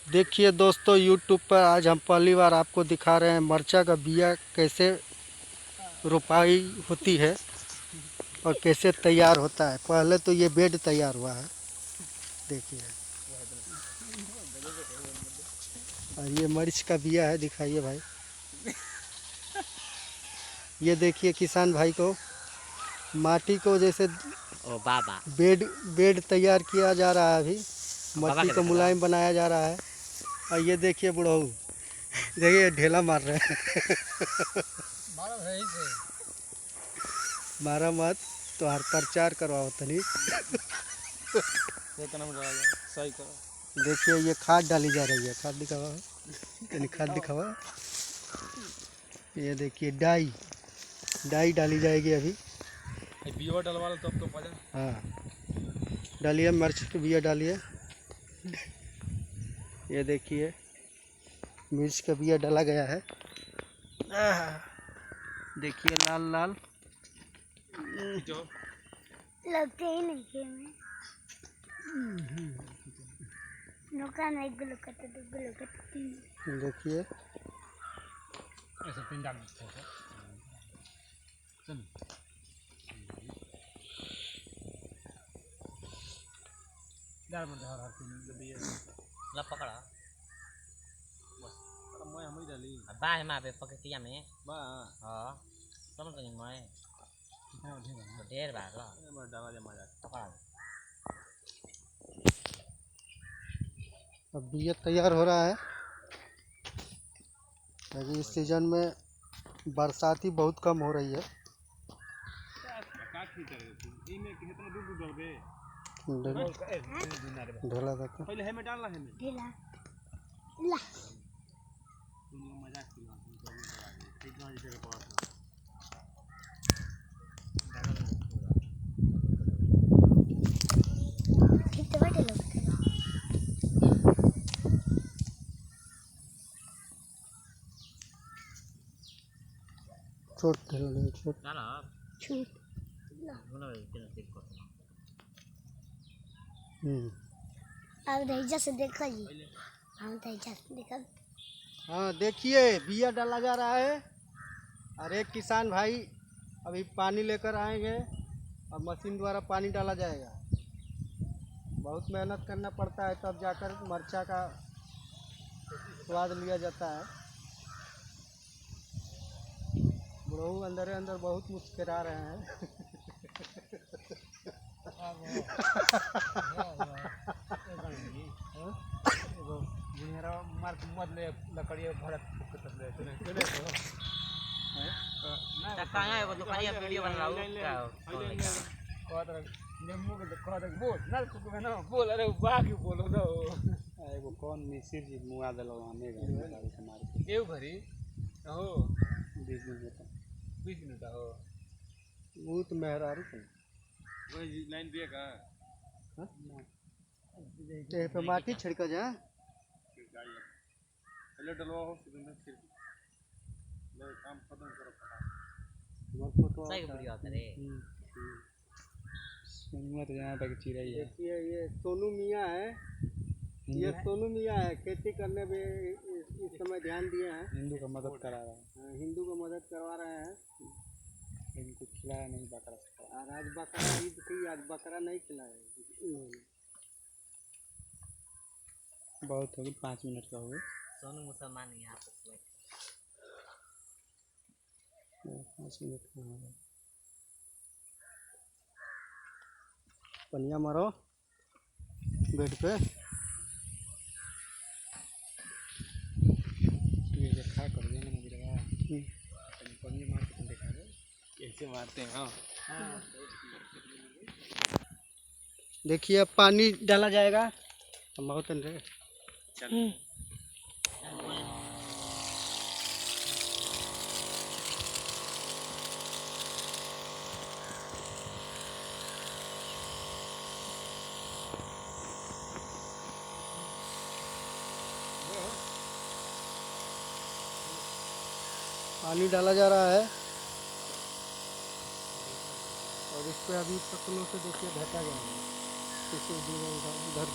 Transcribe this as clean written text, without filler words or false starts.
देखिए दोस्तों, YouTube पर आज हम पहली बार आपको दिखा रहे हैं मरचा का बिया कैसे रोपाई होती है और कैसे तैयार होता है। पहले तो ये बेड तैयार हुआ है, देखिए। और ये मरीच का बिया है, दिखाइए भाई। ये देखिए किसान भाई को माटी को जैसे ओ बाबा बेड बेड तैयार किया जा रहा है। अभी बाबा मट्टी को मुलायम बनाया जा रहा है। और ये देखिए बुढ़ऊ, देखिए ढेला मार रहे हैं। मारा मत, तो हर प्रचार करवाओ तनी। सही करो। देखिए ये खाद डाली जा रही है, खाद दिखावा, तनी खाद दिखावा। ये देखिए डाई डाई डाली जाएगी अभी। बिया डलवा लो तब तो पता। हाँ, डालिए मिर्च के बिया डालिए। ये देखिए मिर्च का बिया डाला गया है। देखिए लाल लाल लगते ही नहीं है मैं नौका नहीं देखिए। ऐसे पिंडा में चल डाल मत हर हर पिंड बिया ला पकड़ा बस मैं हम ही डाली बाय मारे पकटिया में बा हां समझ नहीं मैं ढेर बार ला मैं डाला दे मजा पकड़ा। अब बिया तैयार हो रहा है। अभी इस सीजन में बरसाती बहुत कम हो रही है। ढेला देखो पहले है में डालना है में ढीला ला मजाक किया कितना जी तेरे पास ठीक तो बैठे लोग छोट ढेला छोट डाला छूट ला बोला कितना ठीक कर अब दहीजा से देखो जी। हम दहीजा से देखो। हाँ देखिए बिया डाला जा रहा है और एक किसान भाई अभी पानी लेकर आएंगे और मशीन द्वारा पानी डाला जाएगा। बहुत मेहनत करना पड़ता है तब जाकर मरचा का स्वाद लिया जाता है। बुढ़ऊ अंदर अंदर बहुत मुस्कुरा रहे हैं। लकड़िया भरत कहाँ है वो दुकानिया वीडियो बना रहा हूँ नेमू के कह दे बोल ना को ना बोल अरे बाकी बोलो ना एगो कौन मिसिर जी मुआ देलो हमें गाड़ी से मार के एउ घरी हो 20 मिनट हो वो तो मेहरारू को वही लाइन दिए का ते पे माटी छिड़का जा पहले डलवा हो सुगंध फिर लो काम खत्म करो हमार फोटो सही वीडियो आता रे। सोनू तो यहाँ तक चिड़ै है। देखिए ये सोनू मियाँ है, ये सोनू मियाँ है। खेती करने में इस समय ध्यान दिए हैं। हिंदू का मदद करा रहा है। हिंदू को मदद करवा रहे हैं। इनको खिलाया नहीं बकरा। और आज बकरा ईद थी, आज बकरा नहीं खिलाया। बहुत हो गई, 5 मिनट का हो गया। सोनू मुसलमान यहाँ पर 5 मिनट का हो गया। पनिया मारो बेड पे। ये देखा कर देना मुझे पनिया मार के देखा दे कैसे मारते हैं। हाँ देखिए अब पानी डाला जाएगा। हम बहुत अंदर पानी डाला जा रहा है और इस पे अभी पत्तलों से देखिए ढका गया है। इसे उधर